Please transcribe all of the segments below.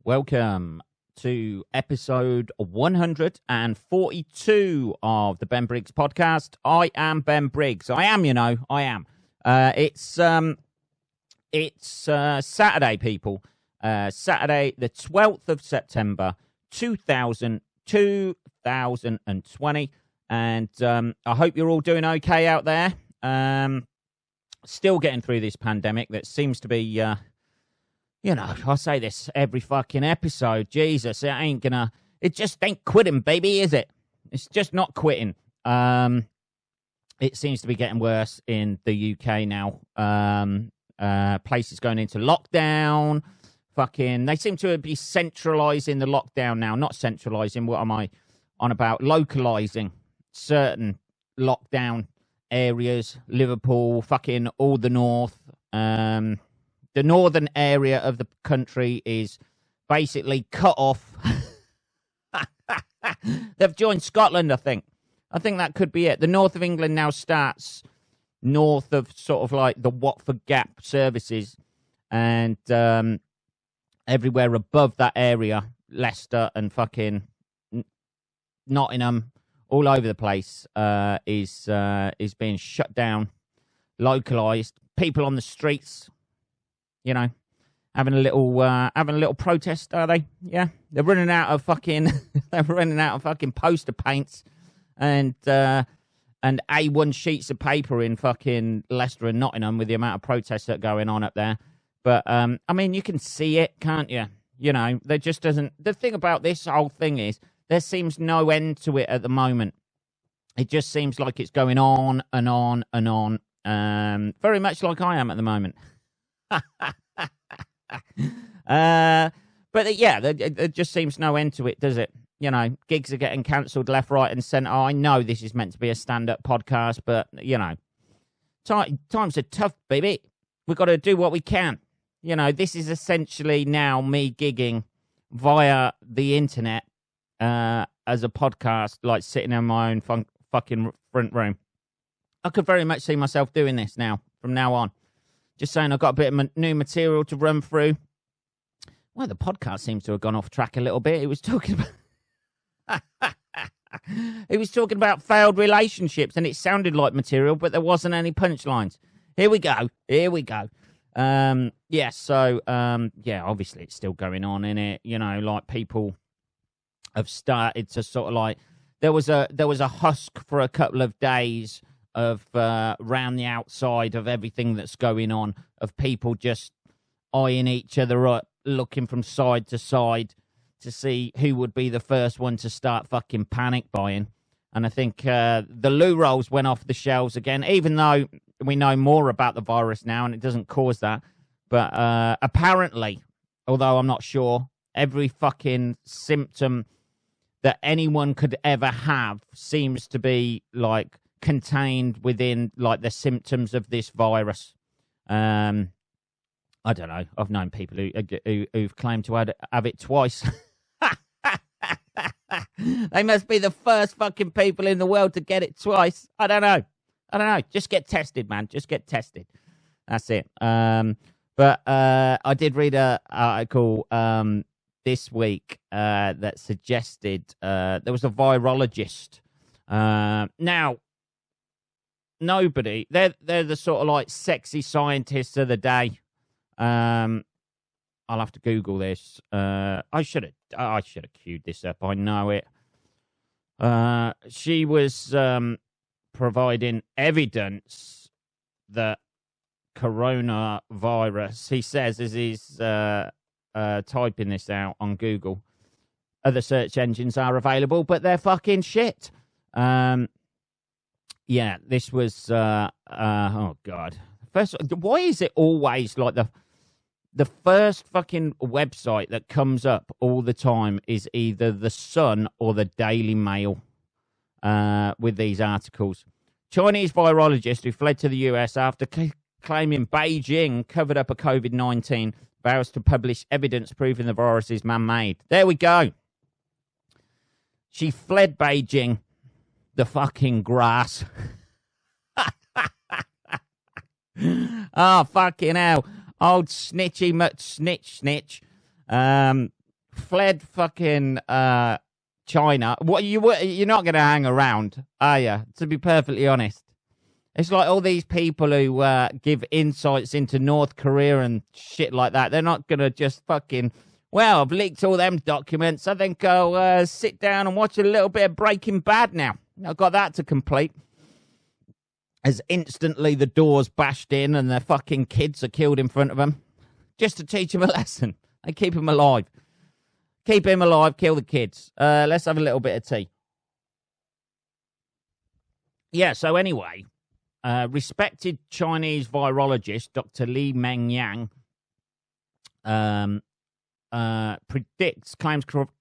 Welcome to episode 142 of the Ben Briggs podcast. I am Ben Briggs. I am. It's Saturday, people. Saturday, the 12th of September, 2020. And I hope you're all doing okay out there. Still getting through this pandemic that seems to be... I say this every fucking episode. Jesus, it just ain't quitting, baby, is it? It's just not quitting. It seems to be getting worse in the UK now. Places going into lockdown. They seem to be centralising the lockdown now. Not centralising, what am I on about? Localising certain lockdown areas. Liverpool, all the north. The northern area of the country is basically cut off. They've joined Scotland, I think. I think that could be it. The north of England now starts north of sort of like the Watford Gap services. And everywhere above that area, Leicester and fucking Nottingham, all over the place, is being shut down, localised. People on the streets... having a little protest, are they? Yeah, they're running out of fucking poster paints and A1 sheets of paper in fucking Leicester and Nottingham with the amount of protests that are going on up there. But you can see it, can't you? There just doesn't. The thing about this whole thing is there seems no end to it at the moment. It just seems like it's going on and on and on. Very much like I am at the moment. But there just seems no end to it, does it? Gigs are getting cancelled left, right, and centre. I know this is meant to be a stand-up podcast, but times are tough, baby. We've got to do what we can. This is essentially now me gigging via the internet as a podcast, like sitting in my own fucking front room. I could very much see myself doing this now, from now on. Just saying, I've got a bit of new material to run through. Well, the podcast seems to have gone off track a little bit. It was talking about failed relationships, and it sounded like material, but there wasn't any punchlines. Here we go. Obviously it's still going on, innit? Like people have started to sort of like there was a husk for a couple of days of round the outside of everything that's going on, of people just eyeing each other up, looking from side to side to see who would be the first one to start fucking panic buying. And I think the loo rolls went off the shelves again, even though we know more about the virus now and it doesn't cause that. But apparently, although I'm not sure, every fucking symptom that anyone could ever have seems to be like contained within like the symptoms of this virus. I don't know. I've known people who've claimed to have it twice. They must be the first fucking people in the world to get it twice. I don't know. Just get tested, man. Just get tested. That's it. But I did read an article this week that suggested there was a virologist. Now, nobody. They're the sort of like sexy scientists of the day. I'll have to Google this. I should have queued this up. I know it. She was providing evidence that coronavirus, he says, as he's typing this out on Google, other search engines are available, but they're fucking shit. Yeah, this was, oh God. First, why is it always like the first fucking website that comes up all the time is either The Sun or the Daily Mail with these articles? Chinese virologist who fled to the US after claiming Beijing covered up a COVID-19 vows to publish evidence proving the virus is man-made. There we go. She fled Beijing. The fucking grass. Oh, fucking hell. Old snitchy much snitch. fled fucking China. What you're not going to hang around, are you? To be perfectly honest, it's like all these people who give insights into North Korea and shit like that. They're not going to just fucking. Well, I've leaked all them documents. I think I'll sit down and watch a little bit of Breaking Bad now. I've got that to complete. As instantly the doors bashed in and their fucking kids are killed in front of them. Just to teach them a lesson. They keep them alive. Keep him alive, kill the kids. Let's have a little bit of tea. Yeah, so anyway, respected Chinese virologist Dr. Li Mengyang claims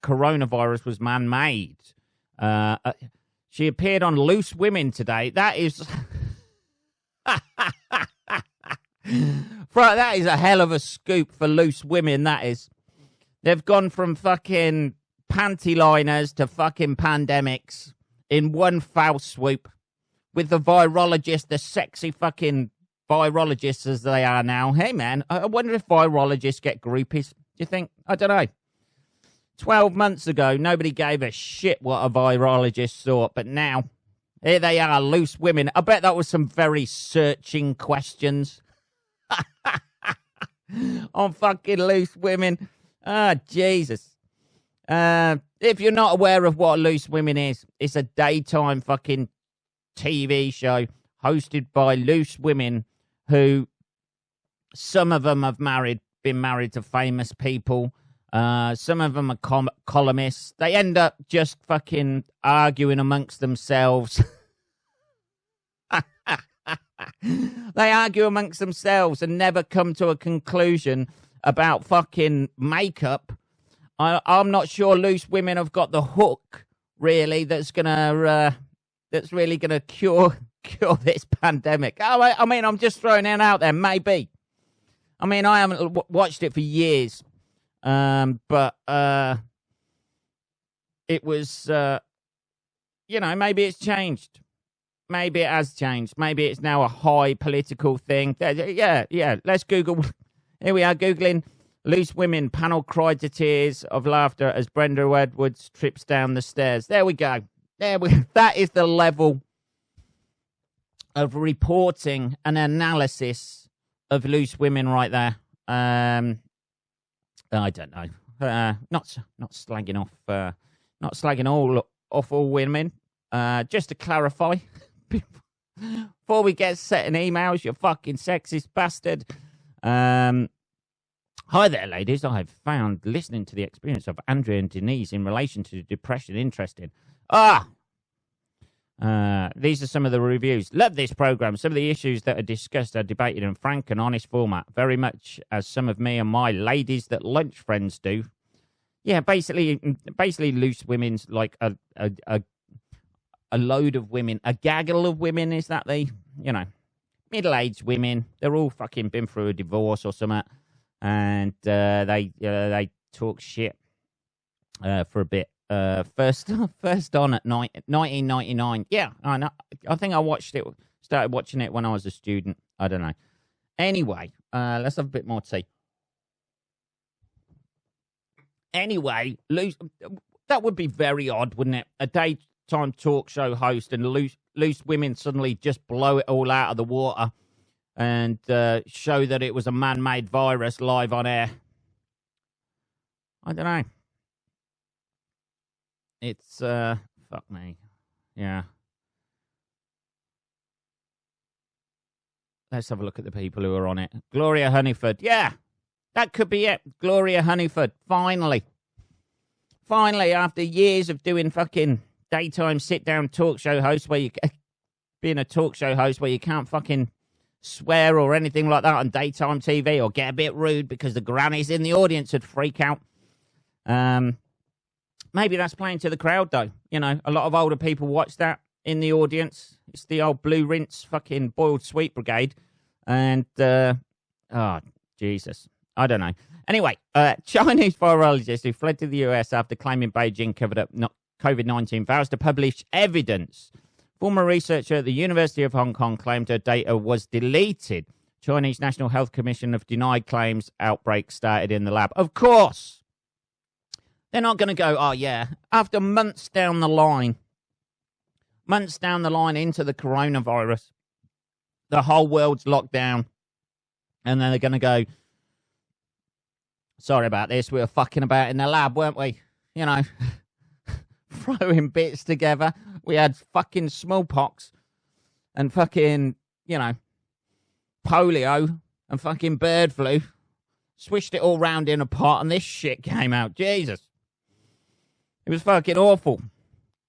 coronavirus was man-made. She appeared on Loose Women today. That is... that is a hell of a scoop for Loose Women, that is. They've gone from fucking panty liners to fucking pandemics in one foul swoop. With the virologist, the sexy fucking virologists as they are now. Hey, man, I wonder if virologists get groupies. Do you think? I don't know. 12 months ago, nobody gave a shit what a virologist thought, but now, here they are, Loose Women. I bet that was some very searching questions. On fucking Loose Women. Ah, Jesus. If you're not aware of what Loose Women is, it's a daytime fucking TV show hosted by loose women who, some of them have been married to famous people. Some of them are columnists. They end up just fucking arguing amongst themselves. They argue amongst themselves and never come to a conclusion about fucking makeup. I'm not sure Loose Women have got the hook, really, that's really gonna cure this pandemic. I mean, I'm just throwing it out there. Maybe. I mean, I haven't watched it for years, but it was, maybe it's changed. Maybe it has changed. Maybe it's now a high political thing. Yeah. Let's Google. Here we are, Googling Loose Women. Panel cried to tears of laughter as Brenda Edwards trips down the stairs. There we go. That is the level of reporting and analysis of Loose Women right there. I don't know. Not slagging off all women. Just to clarify, before we get set in emails, you fucking sexist bastard. Hi there, ladies. I have found listening to the experience of Andrea and Denise in relation to depression interesting. These are some of the reviews. Love this program. Some of the issues that are discussed are debated in frank and honest format, very much as some of me and my ladies that lunch friends do. Yeah, basically, Loose Women's like a load of women, a gaggle of women. Is that middle-aged women? They're all fucking been through a divorce or something, and they talk shit for a bit. First on at 1999. Yeah, I know. I think I started watching it when I was a student. I don't know. Anyway, let's have a bit more tea. Anyway, that would be very odd, wouldn't it? A daytime talk show host and loose women suddenly just blow it all out of the water and show that it was a man-made virus live on air. I don't know. It's, fuck me. Yeah. Let's have a look at the people who are on it. Gloria Honeyford. Yeah, that could be it. Gloria Honeyford. Finally, after years of doing fucking daytime sit-down talk show host being a talk show host where you can't fucking swear or anything like that on daytime TV or get a bit rude because the grannies in the audience would freak out. Maybe that's playing to the crowd, though. A lot of older people watch that in the audience. It's the old Blue Rinse fucking boiled sweet brigade. And, Jesus. I don't know. Anyway, Chinese virologist who fled to the US after claiming Beijing covered up COVID-19 vows to publish evidence. Former researcher at the University of Hong Kong claimed her data was deleted. Chinese National Health Commission have denied claims outbreak started in the lab. Of course. They're not going to go, oh, yeah, after months down the line into the coronavirus, the whole world's locked down. And then they're going to go, sorry about this, we were fucking about in the lab, weren't we? You know, throwing bits together. We had fucking smallpox and fucking, you know, polio and fucking bird flu. Swished it all round in a pot and this shit came out. Jesus. It was fucking awful.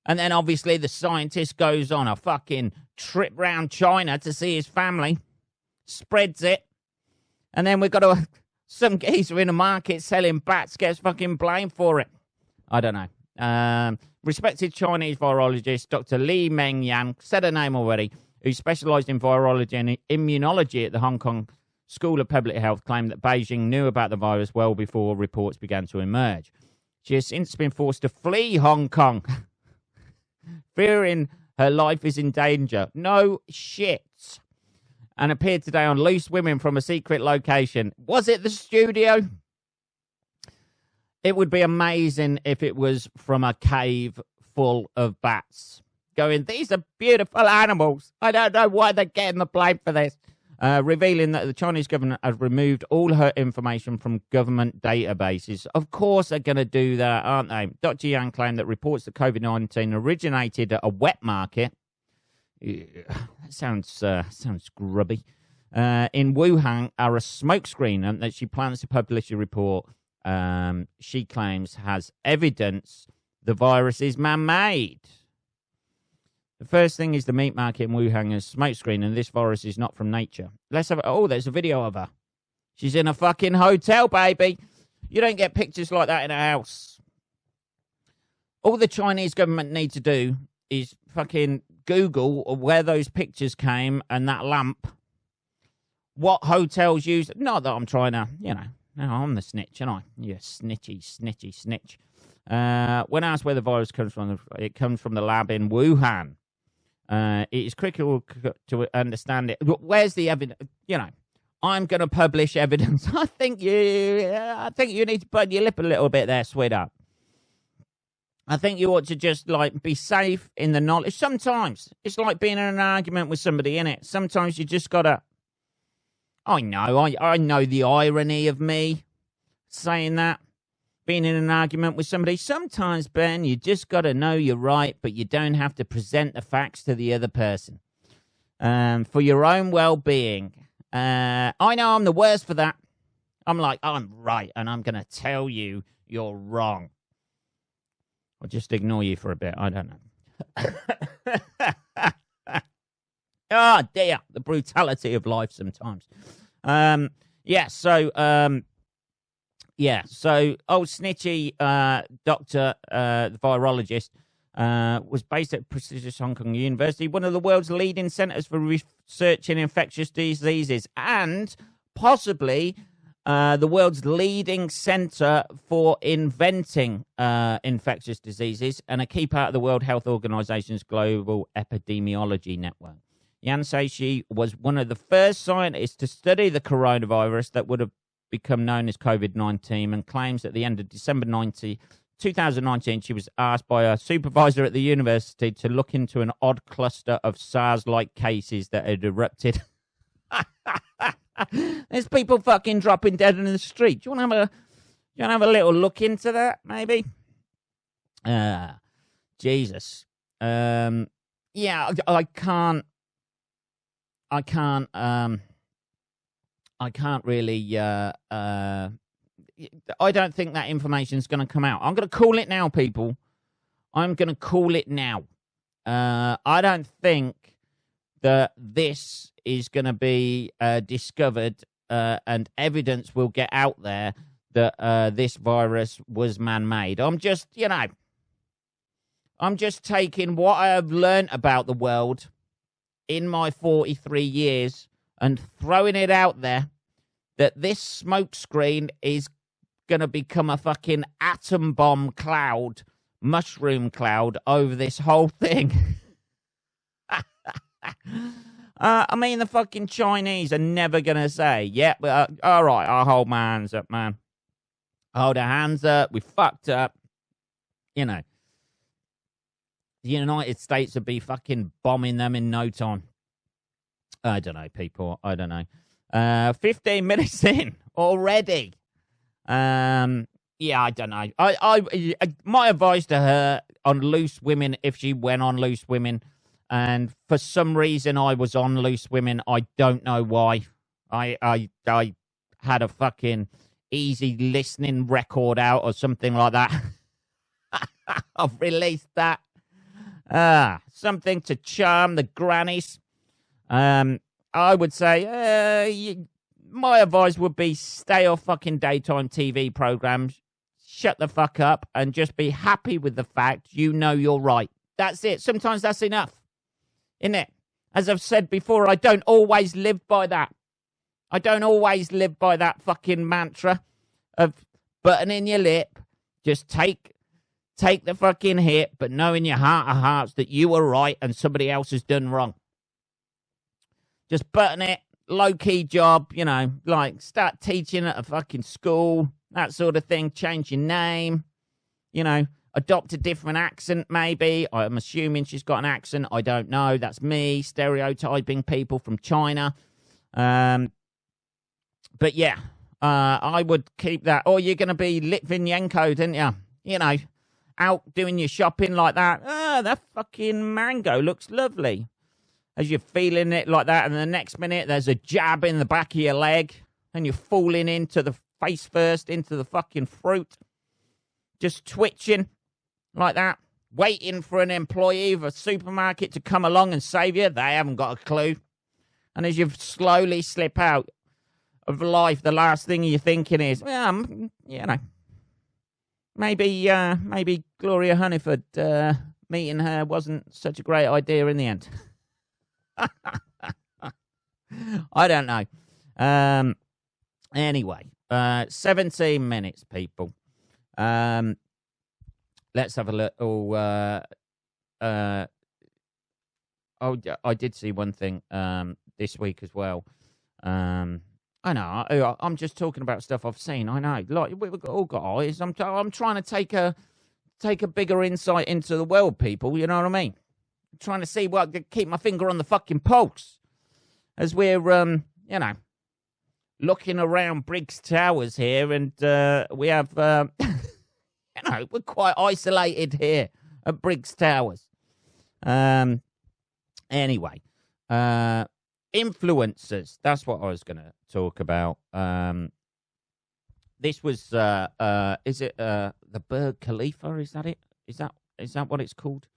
And then obviously the scientist goes on a fucking trip round China to see his family. Spreads it. And then we've got some geezer in the market selling bats gets fucking blamed for it. I don't know. Respected Chinese virologist Dr. Li Mengyan, said her name already, who specialised in virology and immunology at the Hong Kong School of Public Health, claimed that Beijing knew about the virus well before reports began to emerge. She has since been forced to flee Hong Kong, fearing her life is in danger. No shit. And appeared today on Loose Women from a secret location. Was it the studio? It would be amazing if it was from a cave full of bats. Going, these are beautiful animals. I don't know why they're getting the blame for this. Revealing that the Chinese government has removed all her information from government databases. Of course they're going to do that, aren't they? Dr. Yang claimed that reports that COVID-19 originated at a wet market. Sounds grubby. In Wuhan are a smokescreen, and that she plans to publish a report she claims has evidence the virus is man-made. The first thing is the meat market in Wuhan is smokescreen, and this virus is not from nature. Let's have. Oh, there's a video of her. She's in a fucking hotel, baby. You don't get pictures like that in a house. All the Chinese government need to do is fucking Google where those pictures came and that lamp. What hotels use. Not that I'm trying to, you know. No, I'm the snitch, aren't I? You snitch. When asked where the virus comes from, it comes from the lab in Wuhan. It is critical to understand it. Where's the evidence? You know, I'm going to publish evidence. I think you need to burn your lip a little bit there, sweetheart. I think you ought to just, like, be safe in the knowledge. Sometimes it's like being in an argument with somebody, innit? Sometimes you just got to... I know the irony of me saying that. Being in an argument with somebody. Sometimes, Ben, you just got to know you're right, but you don't have to present the facts to the other person. For your own well-being. I know I'm the worst for that. I'm like, I'm right, and I'm going to tell you you're wrong. I'll just ignore you for a bit. I don't know. Oh, dear. The brutality of life sometimes. So old snitchy doctor, the virologist, was based at prestigious Hong Kong University, one of the world's leading centres for research in infectious diseases, and possibly the world's leading centre for inventing infectious diseases, and a key part of the World Health Organization's global epidemiology network. Yan says she was one of the first scientists to study the coronavirus that would have become known as COVID-19, and claims at the end of December 2019, she was asked by a supervisor at the university to look into an odd cluster of SARS-like cases that had erupted. There's people fucking dropping dead in the street. Do you want to have a little look into that, maybe? Jesus. Yeah, I can't really, I don't think that information is going to come out. I'm going to call it now, people. I'm going to call it now. I don't think that this is going to be discovered and evidence will get out there that this virus was man-made. I'm just taking what I have learned about the world in my 43 years and throwing it out there that this smokescreen is going to become a fucking atom bomb cloud, mushroom cloud over this whole thing. I mean, the fucking Chinese are never going to say, yeah, all right, I'll hold my hands up, man. Hold our hands up. We fucked up. You know, the United States would be fucking bombing them in no time. I don't know, people. I don't know. 15 minutes in already. Yeah, I don't know. My advice to her on Loose Women, if she went on Loose Women, and for some reason I was on Loose Women, I don't know why. I had a fucking easy listening record out or something like that. I've released that. Something to charm the grannies. I would say my advice would be stay off fucking daytime TV programs. Shut the fuck up and just be happy with the fact you know you're right. That's it. Sometimes that's enough, isn't it? As I've said before, I don't always live by that. I don't always live by that fucking mantra of buttoning your lip. Just take the fucking hit, but know in your heart of hearts that you were right and somebody else has done wrong. Just button it, low-key job, you know, like start teaching at a fucking school, that sort of thing, change your name, you know, adopt a different accent maybe. I'm assuming she's got an accent. I don't know. That's me stereotyping people from China. But yeah, I would keep that. Or you're going to be Litvinenko, didn't you? You know, out doing your shopping like that. That fucking mango looks lovely. As you're feeling it like that, and the next minute there's a jab in the back of your leg, and you're falling into the face first, into the fucking fruit. Just twitching like that, waiting for an employee of a supermarket to come along and save you. They haven't got a clue. And as you slowly slip out of life, the last thing you're thinking is, you know, maybe Gloria Hunniford, meeting her wasn't such a great idea in the end. I don't know. Anyway, 17 minutes, people. Let's have a look. I did see one thing this week as well. I know. I'm just talking about stuff I've seen. I know. Like we've all got eyes. I'm trying to take a bigger insight into the world, people. You know what I mean? I'm trying to see keep my finger on the fucking pulse as we're you know, looking around Briggs Towers here, and we have you know, we're quite isolated here at Briggs Towers. Anyway, influencers. That's what I was going to talk about. This was, is it the Burj Khalifa? Is that it? Is that what it's called?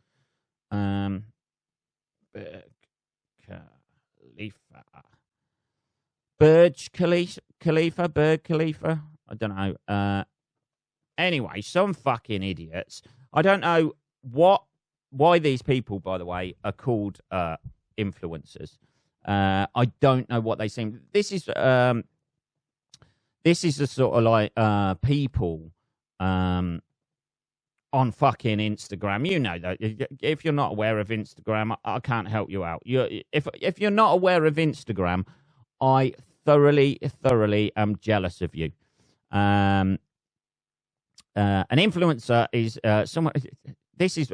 Burj Khalifa. I don't know. Anyway, some fucking idiots. I don't know why these people, by the way, are called influencers. I don't know what they seem. This is the sort of like people on fucking Instagram. You know that if you're not aware of Instagram, I can't help you out. If you're not aware of Instagram, I thoroughly am jealous of you. An influencer is someone. This is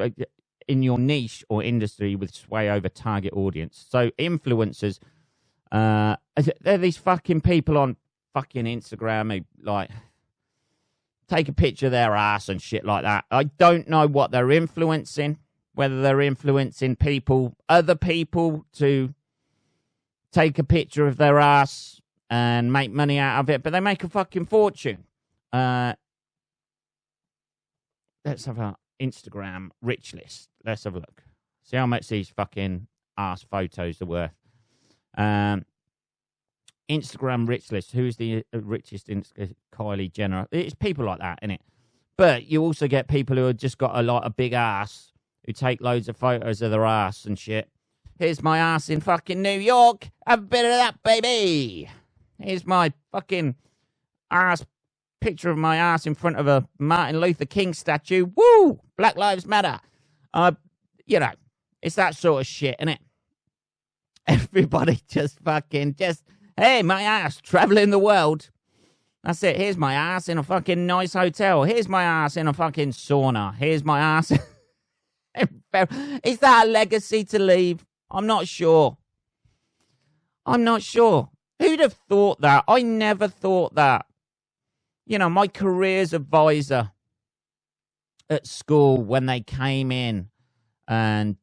in your niche or industry with sway over target audience. So influencers, they're these fucking people on fucking Instagram who like take a picture of their ass and shit like that. I don't know what they're influencing, whether they're influencing other people to take a picture of their ass and make money out of it, but they make a fucking fortune. Let's have a Instagram rich list. Let's have a look. See how much these fucking ass photos are worth. Instagram rich list. Who's the richest? Kylie Jenner. It's people like that, isn't it? But you also get people who have just got a lot of big ass who take loads of photos of their ass and shit. Here's my ass in fucking New York. Have a bit of that, baby. Here's my fucking ass. Picture of my ass in front of a Martin Luther King statue. Woo! Black Lives Matter. You know, it's that sort of shit, isn't it? Everybody just, hey, my ass traveling the world. That's it. Here's my ass in a fucking nice hotel. Here's my ass in a fucking sauna. Here's my ass. Is that a legacy to leave? I'm not sure. Who'd have thought that? I never thought that. You know, my careers advisor at school, when they came in and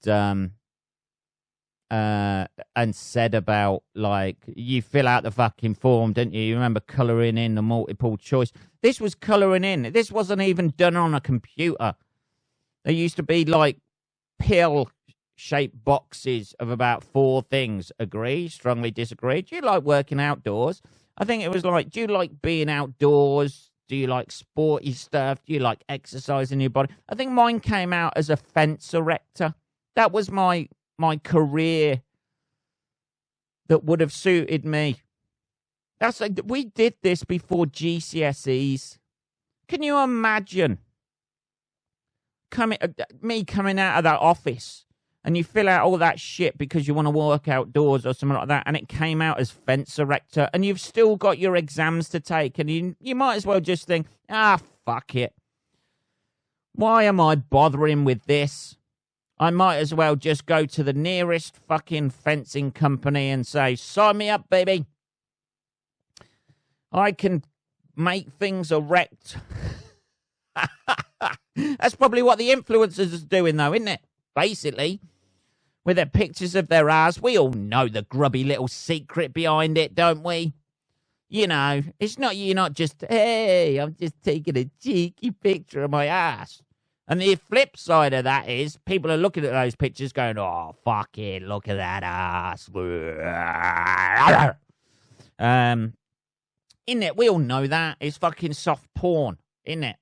said about, like, you fill out the fucking form, don't you? You remember colouring in the multiple choice? This was colouring in. This wasn't even done on a computer. There used to be, like, pill-shaped boxes of about 4 things. Agree, strongly disagree. Do you like working outdoors? I think it was like, do you like being outdoors? Do you like sporty stuff? Do you like exercising your body? I think mine came out as a fence erector. That was my career that would have suited me. That's like, we did this before GCSEs. Can you imagine me coming out of that office and you fill out all that shit because you want to work outdoors or something like that, and it came out as fence erector, and you've still got your exams to take, and you might as well just think, fuck it. Why am I bothering with this? I might as well just go to the nearest fucking fencing company and say, sign me up, baby. I can make things erect. That's probably what the influencers is doing, though, isn't it? Basically, with their pictures of their ass. We all know the grubby little secret behind it, don't we? You know, you're not just, hey, I'm just taking a cheeky picture of my ass. And the flip side of that is people are looking at those pictures going, oh, fuck it, look at that ass. Isn't it? We all know that. It's fucking soft porn, isn't it?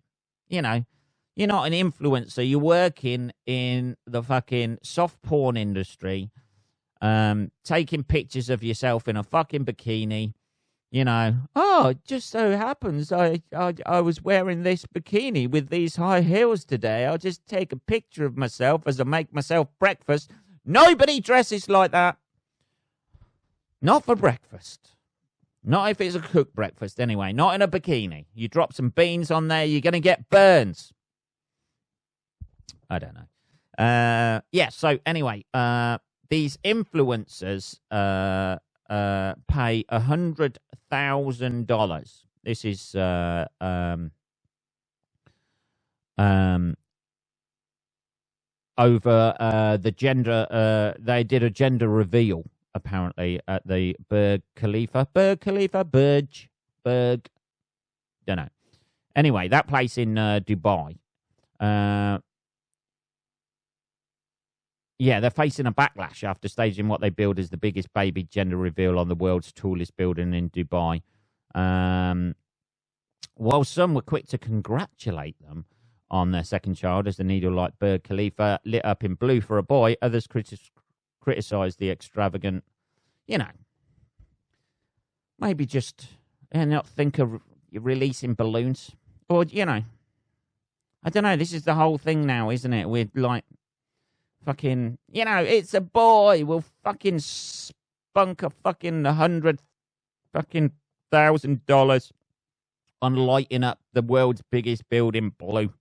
You know, you're not an influencer. You're working in the fucking soft porn industry, taking pictures of yourself in a fucking bikini. You know, oh, it just so happens I was wearing this bikini with these high heels today. I'll just take a picture of myself as I make myself breakfast. Nobody dresses like that. Not for breakfast. Not if it's a cooked breakfast, anyway. Not in a bikini. You drop some beans on there, you're going to get burns. I don't know. Yeah, so anyway, these influencers pay $100,000. This is over the gender. They did a gender reveal, apparently, at the Burj Khalifa. Burj. Don't know. Anyway, that place in Dubai. Yeah, they're facing a backlash after staging what they billed as the biggest baby gender reveal on the world's tallest building in Dubai. While some were quick to congratulate them on their second child as the needle-like Burj Khalifa lit up in blue for a boy, others criticised the extravagant, you know, maybe just not think of releasing balloons. Or, you know, I don't know, this is the whole thing now, isn't it? We're like, fucking, you know, it's a boy. We'll fucking spunk a fucking $100,000 on lighting up the world's biggest building blue.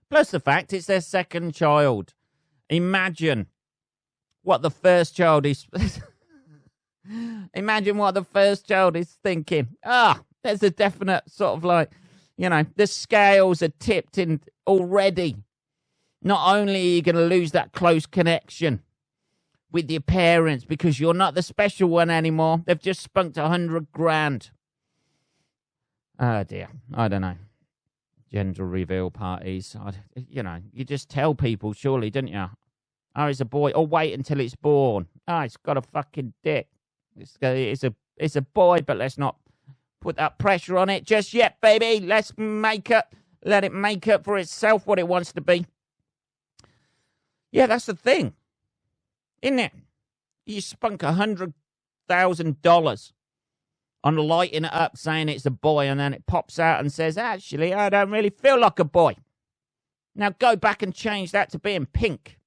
Plus the fact it's their second child. Imagine what the first child is. Imagine what the first child is thinking. There's a definite sort of like, you know, the scales are tipped in already. Not only are you going to lose that close connection with your parents because you're not the special one anymore. They've just spunked $100,000. Oh, dear. I don't know. Gender reveal parties. You know, you just tell people, surely, don't you? Oh, it's a boy. Or wait until it's born. Oh, it's got a fucking dick. It's a boy, but let's not put that pressure on it just yet, baby. Let it make up for itself what it wants to be. Yeah, that's the thing, isn't it? You spunk $100,000 on lighting it up, saying it's a boy, and then it pops out and says, actually, I don't really feel like a boy. Now go back and change that to being pink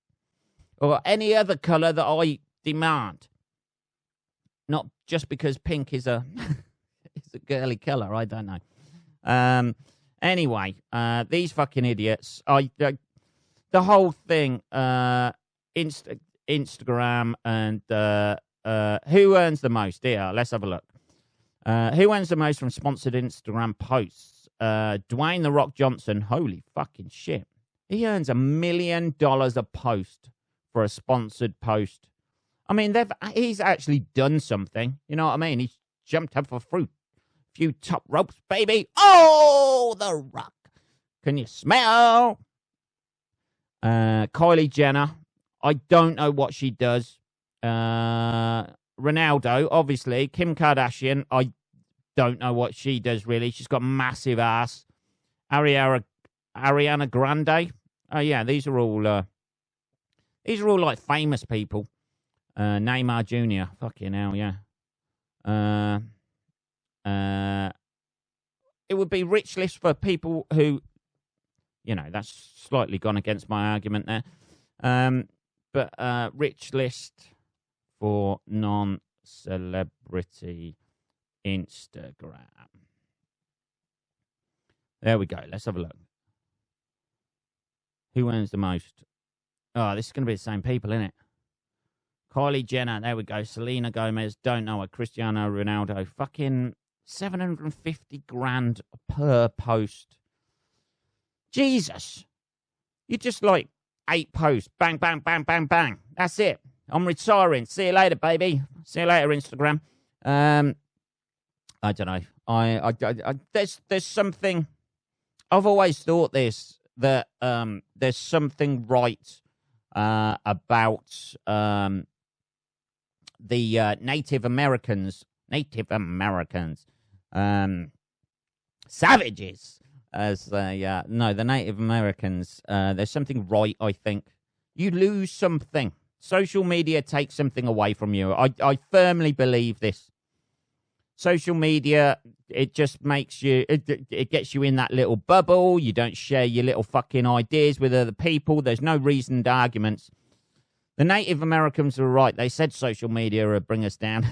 or any other colour that I demand. Not just because pink is a It's a girly colour. I don't know. Anyway, these fucking idiots. The whole thing. Instagram and who earns the most? Here, let's have a look. Who earns the most from sponsored Instagram posts? Dwayne The Rock Johnson. Holy fucking shit. He earns $1 million a post for a sponsored post. I mean, he's actually done something. You know what I mean? He's jumped up for fruit. Few top ropes, baby. Oh, The Rock. Can you smell? Kylie Jenner. I don't know what she does. Ronaldo, obviously. Kim Kardashian. I don't know what she does, really. She's got massive ass. Ariana Grande. Oh, yeah, these are all like famous people. Neymar Jr. Fucking hell, yeah. It would be rich list for people who, you know, that's slightly gone against my argument there. But rich list for non-celebrity Instagram. There we go. Let's have a look. Who earns the most? Oh, this is going to be the same people, isn't it? Kylie Jenner. There we go. Selena Gomez. Don't know her. Cristiano Ronaldo. Fucking 750 grand per post. Jesus. You just like 8 posts. Bang, bang, bang, bang, bang. That's it. I'm retiring. See you later, baby. See you later, Instagram. I don't know. There's something. I've always thought this, that there's something right about the Native Americans, savages, as the Native Americans. There's something right, I think. You lose something. Social media takes something away from you. I firmly believe this. Social media, it just makes you, it gets you in that little bubble. You don't share your little fucking ideas with other people. There's no reasoned arguments. The Native Americans were right. They said social media would bring us down.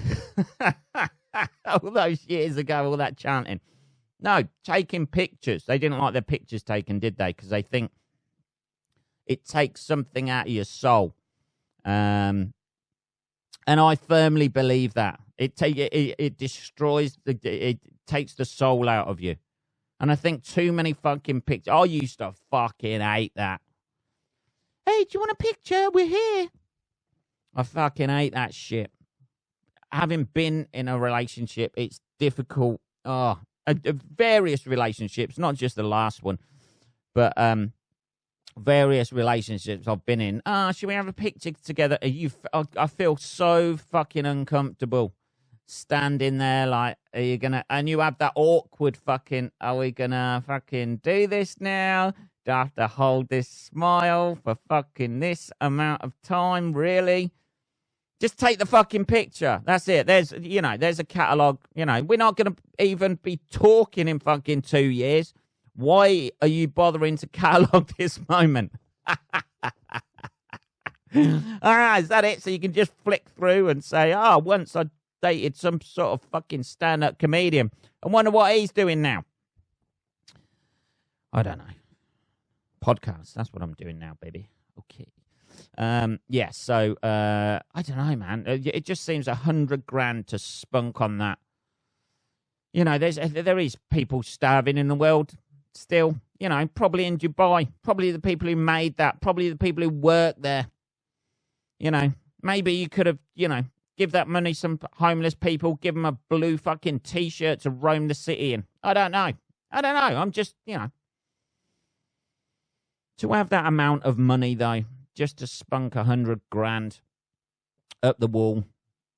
All those years ago, all that chanting. No, taking pictures. They didn't like their pictures taken, did they? Because they think it takes something out of your soul. And I firmly believe that. It destroys, it takes the soul out of you. And I think too many fucking pictures. I used to fucking hate that. Hey, do you want a picture? We're here. I fucking hate that shit. Having been in a relationship, it's difficult. Various relationships, not just the last one, but various relationships I've been in. Should we have a picture together? I feel so fucking uncomfortable standing there like, are you gonna, and you have that awkward fucking, are we gonna fucking do this now? Do I have to hold this smile for fucking this amount of time? Really? Just take the fucking picture. That's it. There's a catalogue. We're not going to even be talking in fucking 2 years. Why are you bothering to catalogue this moment? All right, is that it? So you can just flick through and say, once I dated some sort of fucking stand-up comedian. I wonder what he's doing now. I don't know. Podcast. That's what I'm doing now, baby. Okay. So I don't know, man. It just seems 100 grand to spunk on that. There is people starving in the world still. Probably in Dubai. Probably the people who made that. Probably the people who work there. Maybe you could have, give that money some homeless people. Give them a blue fucking T-shirt to roam the city in. I don't know. I'm just, to have that amount of money though. Just to spunk 100 grand up the wall.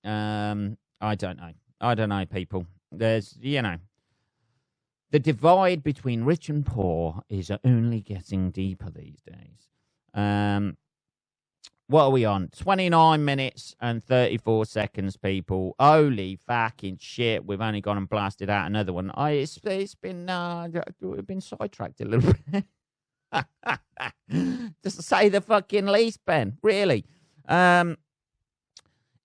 I don't know, people. There's, the divide between rich and poor is only getting deeper these days. What are we on? 29 minutes and 34 seconds, people. Holy fucking shit. We've only gone and blasted out another one. It's been, we've been sidetracked a little bit. Just to say the fucking least, Ben. Really.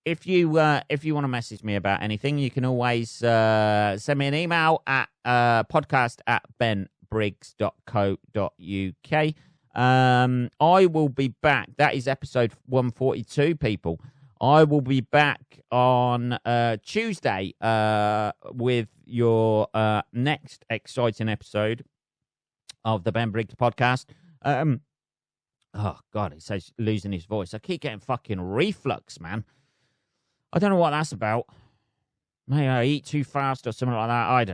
if you want to message me about anything, you can always send me an email at podcast@benbriggs.co.uk. I will be back. That is episode 142, people. I will be back on Tuesday with your next exciting episode of the Ben Briggs podcast. Oh, God, he's losing his voice. I keep getting fucking reflux, man. I don't know what that's about. Maybe I eat too fast or something like that. I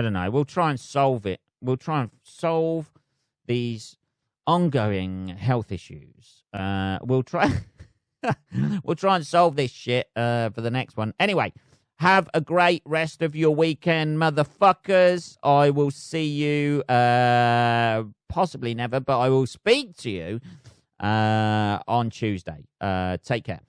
don't know. We'll try and solve it. We'll try and solve these ongoing health issues. We'll try and solve this shit for the next one. Anyway, have a great rest of your weekend, motherfuckers. I will see you, possibly never, but I will speak to you on Tuesday. Take care.